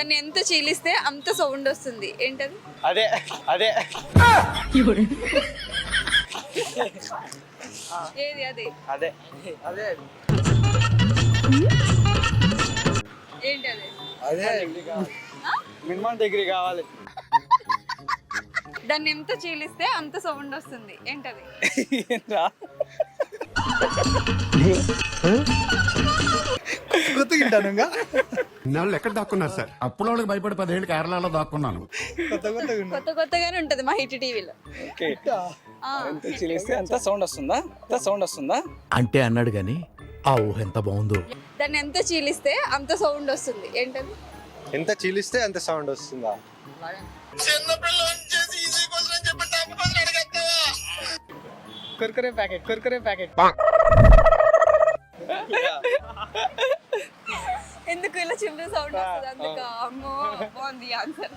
దాన్ని ఎంత చీలిస్తే అంత సౌండ్ వస్తుంది, ఏంటది? అదే అదే ఏది అదే? అదే అదే ఏంటి అదే? అదే మినిమం డిగ్రీ కావాలి. దాన్ని ఎంత చీలిస్తే అంత సౌండ్ వస్తుంది, ఏంటది? గుర్తుకుంటాను ఇంకా ఇన్నాళ్ళు ఎక్కడ దాక్కున్నారు సార్? అప్పుడు వాళ్ళకి భయపడి 10 ఏళ్ళు కేరళలో దాక్కున్నాను. కొత్త కొత్తగానే ఉంటది మా హిట్ టీవీలో. ఎంత చిలిస్తే అంత సౌండ్ వస్తుందా? అంత సౌండ్ వస్తుందా అంటే అన్నాడు గాని ఆ ఊహ ఎంత బాగుందో. దాన్ని ఎంత చీలిస్తే అంత సౌండ్ వస్తుంది, ఏంటది? ఎంత చీలిస్తే అంత సౌండ్ వస్తుందా? Kurkure packet, Kurkure packet. ఎందుకు ఇలా చిన్న సౌండ్ వస్తుంది? అందుక అమ్మో, బాగుంది ఆన్సర్.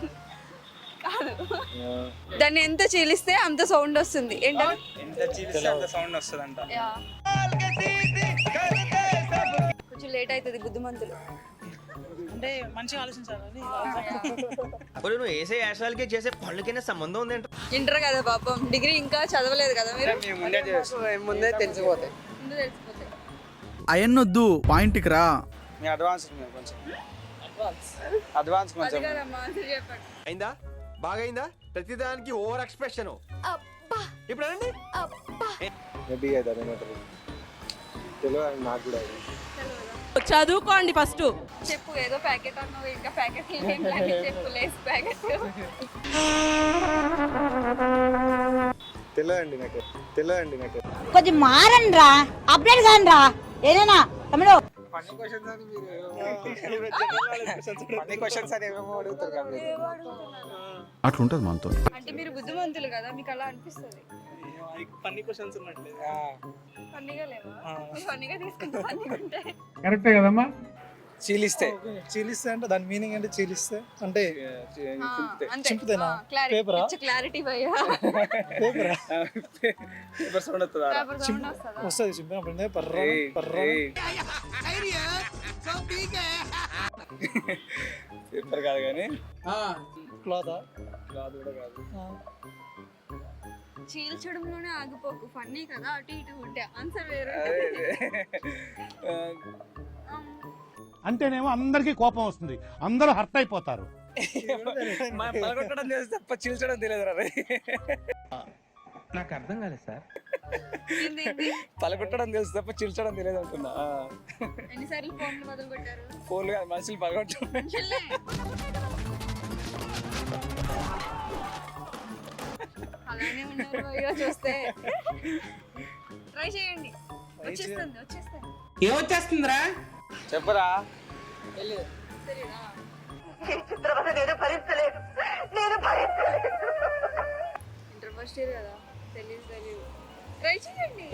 కాదు, దాన్ని ఎంత చీలిస్తే అంత సౌండ్ వస్తుంది, ఏంటది? ఎంత చిలిస్తే అంత సౌండ్ వస్తుందంట. యా. కొంచెం లేట్ అవుతుంది బుద్ధిమంతులు. అంటే మంచిగా ఆలోచించాలని. నువ్వు వేసే యాశాలకే చేసే పళ్ళకైనా సంబంధం ఉందేంట. ఇంటర్ కదా పాపం, డిగ్రీ ఇంకా చదవలేదు కదా మీరు. ముందే తెలిసిపోతాయి. ముందు తెలిసిపోతాయి. అయన్నొద్దు, పాయింట్కి రా. మీ అడ్వాన్స్ కొంచెం అడ్వాన్స్ అది కొంచెం కదమ్మా, ఆన్సర్ చెప్పండి. అయిందా? బాగైందా? ప్రతిదానికి ఓవర్ ఎక్స్ప్రెషన్. ఇప్పుడు అనండి. మేబీ అది అదేమంటారు తెలియదు నాకు కూడా. చదువుకోండి ఫస్ట్. చెప్పు, ఏదో ప్యాకెట్ అన్నావు, ఇంకా ప్యాకెట్ చెప్పు. Lay's packet. తెలియదండి నాకు. కొంచెం మారండి రా, అప్డేట్ కాని రా. ఏదైనా తమ్ముడు ఫన్నీ క్వశ్చన్స్ అని ఫన్నీ క్వశ్చన్స్ అని ఏమేమో అడుగుతారు కదా మీరు. అట్లుంటది మనతో. అంటే మీరు బుద్ధిమంతులు కదా, మీకు అలా అనిపిస్తుంది. ఫన్నీ క్వశ్చన్స్ ఉన్నట్లేదు. ఫన్నీగా లేవా? ఫన్నీగా తీసుకుంటే ఫన్నీగా ఉంటాయి. కరెక్టే కదమ్మా. చీలిస్తే అంటే దాని మీనింగ్ అంటే చీలిస్తే అంటే చింపుతేనా? పేపరా? క్లారిటీ భయ్యా. పేపర్ సౌండ్ వస్తుందా? పేపర్ సౌండ్ వస్తుందా? వస్తుంది చింపినప్పుడు పేపర్ కాదు కానీ క్లాతా? కాదు కూడా కాదు. చీల్చడంలోనే ఆగిపోకు, ఫన్నీ కదా, అటు ఇటు ఉంటే ఆన్సర్ వేరే. అంటేనేమో అందరికీ కోపం వస్తుంది, అందరూ హర్ట్ అయిపోతారు. పలగొట్టడం తెలిసి తప్ప చీల్చడం తెలియదు రా. నాకు అర్థం కాలేదు సార్. ఏంది? పలగొట్టడం తెలుసు తప్ప చీల్చడం తెలియదు అంటున్నా. ఎన్నిసార్లు ఫోన్లు మొదలు పెట్టారు? ఫోన్లు కాదు, మనుషులు పలగొట్టడం. చెల్లె. అలానే ఉన్నారు అయ్యో చూస్తే. ట్రై చేయండి, వచ్చేస్తుంది. ఏమొచ్చేస్తుందిరా? చెప్పరా? తెలీదా? ఇంటర్ ఫస్ట్ ఇయర్ కదా, తెలీదు. ట్రై చేయండి.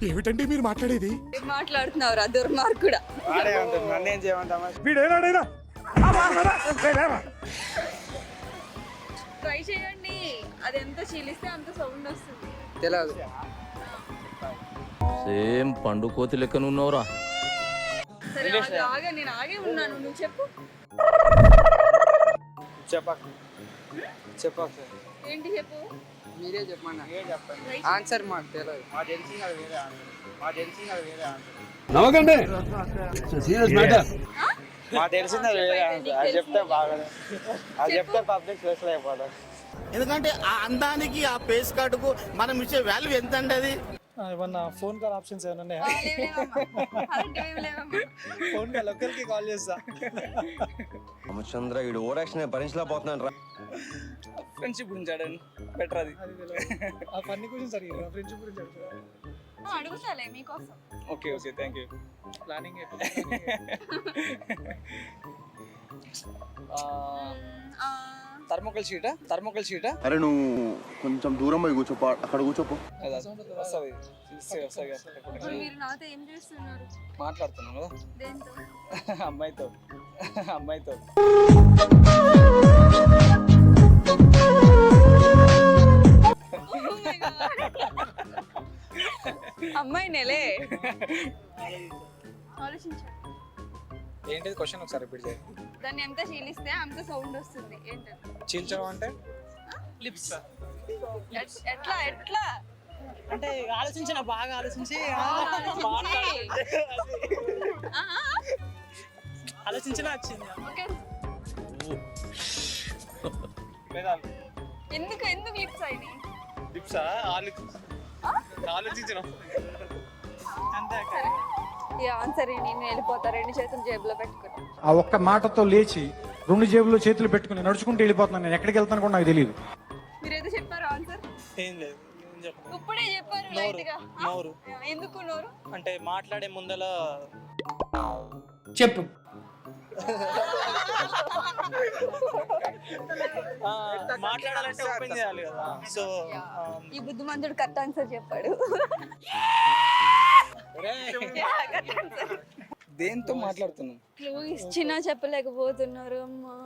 ఏమిటండి మీరు మాట్లాడేది? ఏం మాట్లాడుతున్నావురా దుర్మార్గుడా? వాడే ఉంటుంది, నన్ను ఏం చేయమంటామా? ట్రై చేయండి, అది ఎంత చీలిస్తే అంత సౌండ్ వస్తుంది. తెలియదు. సేమ్ పండు కోతి లెక్కన ఉన్నావురా. సరే ఆగా, నేను ఆగే ఉన్నాను, నువ్వు చెప్పు. చెప్పక ఏంటి చెప్పు? మీరే చెప్పమన్నా. మీరే చెప్పండి. ఆన్సర్ మాకు తెలియదు. మా తెలిసింది అది వేరే ఆన్సర్. నమ్మకండి. మా తెలిసింది అది వేరే ఆన్సర్. అది చెప్తే బాగా, అది చెప్తే పబ్లిక్ ప్లేస్ లో అయిపోతాం. ఎందుకంటే ఆ అందానికి, ఆ ఫేస్ కార్డుకు మనం ఇచ్చే వాల్యూ ఎంత అండి? అది ఏమన్నా ఫోన్ కాల్ ఆప్షన్స్ ఏమైనా ఉన్నాయా? ఫోన్ కాల్ ఒక్కరికి కాల్ చేస్తా. రామచంద్ర వీడు ఓవర్ యాక్షన్ భరించలేకపోతున్నాను రా. ఫ్రెండ్షిప్ గురించి అడగండి, బెటర్ అది. ఆ ఫన్నీ క్వశ్చన్స్ అడిగారు, ఫ్రెండ్షిప్ గురించి అడుగుతారా? అడుగుతాలే మీకోసం. Okay thank you. ప్లానింగ్ థర్మోకల్ షీటా? అరే నువ్వు కొంచెం దూరం పోయి కూర్చోపో, అక్కడ కూర్చోపో. మీరు నాతో ఏం చేస్తున్నారు? మాట్లాడుతున్నాం కదా దేంతో? అమ్మాయితో. అమ్మాయినేలే. ఆలోచించు. ఏంటిది క్వశ్చన్ ఒకసారి రిపీట్ చేయి. దాన్ని ఎంత చీలిస్తే అంత సౌండ్ వస్తుంది ఏంటది? చీల్చడం అంటే లిప్స్ ఎట్లా ఎట్లా అంటే ఆలోచించిన బాగా ఆలోచించి ఆలోచించిన వచ్చింది. ఓకే. వేదాలు ఎందుకు ఎందుకు లిప్స్ అయినాయి? టిప్సా ఆలోచించిన అంతే ఈ ఆన్సర్ నేను వెళ్ళిపోతా 2 చేతులు జేబులో పెట్టుకుని. ఆ ఒక్క మాటతో లేచి 2 జేబుల్లో చేతులు పెట్టుకుని నడుచుకుంటూ వెళ్ళిపోతున్నాను. నేను ఎక్కడికి వెళ్తాను కూడా నాకు తెలియదు. మీరు ఏదో చెప్పారు ఆన్సర్? ఏం లేదు, ఏం చెప్పను. ఇప్పుడే చెప్పారు నోరు, లైట్ గా. నోరు. ఎందుకు నోరు? అంటే మాట్లాడే ముందల చెప్పు. మాట్లాడాలంటే ఓపెన్ చేయాలి కదా. సో ఈ బుద్ధిమంతుడు కరెక్ట్ ఆన్సర్ చెప్పాడు. దేంతో మాట్లాడుతున్నాం? క్లూ ఇచ్చినా చెప్పలేకపోతున్నారు అమ్మా.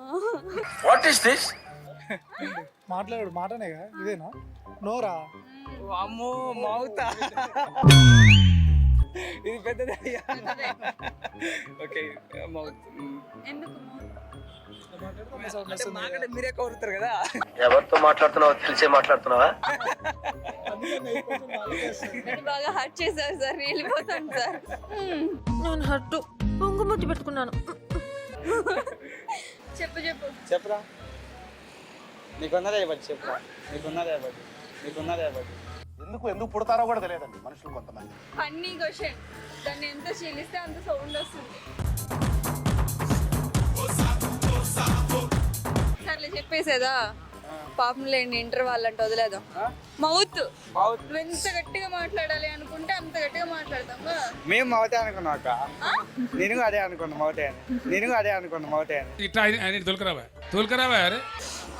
What is this? మాట్లాడు మాటనేగా ఇదేనా? నోరా? అమ్మో మౌతా ఇది పెద్దదయ్యా. Okay mouth. ఎందుకు మాకంటే మీరే కోరుతారు కదా. ఎవరితో మాట్లాడుతున్నావో తెలిసే మాట్లాడుతున్నావా? నన్ను బాగా హర్ట్ చేశారు సార్. నేను వెళ్ళిపోతాను సార్. నేను హట్టు పొంగుముద్దు పెట్టుకున్నాను. చెప్పు చెప్పు. చెప్పురా. నీకున్నదే ఇవ్వండి. చెప్పురా. నీకున్నదే ఇవ్వండి. నీకున్నదే ఇవ్వండి. ఎందుకు పుడతారో కూడా తెలియదండి మనుషులు కొంతమంది. Funny question. దాన్ని ఎంత చీలిస్తే అంత సౌండ్ వస్తుంది. సర్లే చెప్పేసేదా? పాపం లేండి, ఇంటర్ వాళ్ళంటే వదిలేదాం. మౌత్. నువ్వు ఎంత గట్టిగా మాట్లాడాలి అనుకుంటే అంత గట్టిగా మాట్లాడతామా? మేము మౌతే అనుకున్నాం అక్క. నేను అదే అనుకున్నా మౌతే అని. నేను అదే అనుకున్నా మౌతే అని.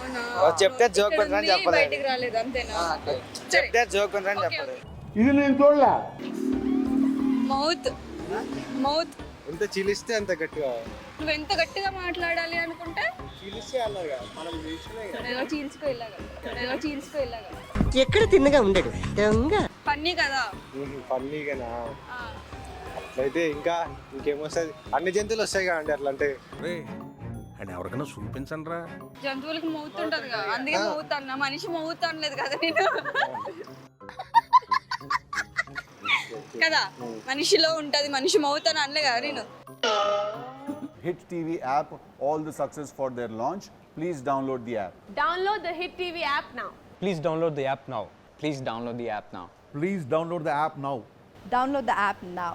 అవునా? చెప్తే జోక్ ఇక్కడ ఉందని ఉంది, చెప్పలేదు. బయటికి రాలేదు అంతేనా? సరే. చెప్తే జోక్ ఉందని చెప్పలేదు. ఇది నేను చూడలే. మౌత్. మౌత్. ఎంత చీలిస్తే అంత గట్టిగా. నువ్వు ఎంత గట్టిగా మాట్లాడాలి అనుకుంటే చీలిస్తే అన్నారుగా మనం చూసినాయి కదా. ఎలా చీల్చుకో ఇలాగా. ఎలా చీల్చుకో ఇలాగా. ఎక్కడ తిన్నగా ఉండడు దొంగ. ఫన్నీ కదా. ఫన్నీగానా? ఆ. అట్లయితే ఇంకా ఇంకేమొస్తుంది? అన్ని జంతువులు వస్తాయి కదా అండి అట్లా అంటే. అని ఎవరికైనా చూపించండి రా. జంతువులకి మౌత్ ఉంటది కదా, అందుకే మౌత్ అన్నా. మనిషి మౌత్ అనలేదు కదా నేను. కదా మనిషిలో ఉంటది, మనిషి మౌత్ అని అనలే కదా నేను. Hit TV app, all the success for their launch. Please download the app. Download the Hit TV app now. Please download the app now. Please download the app now. Please download the app now. Download the app now.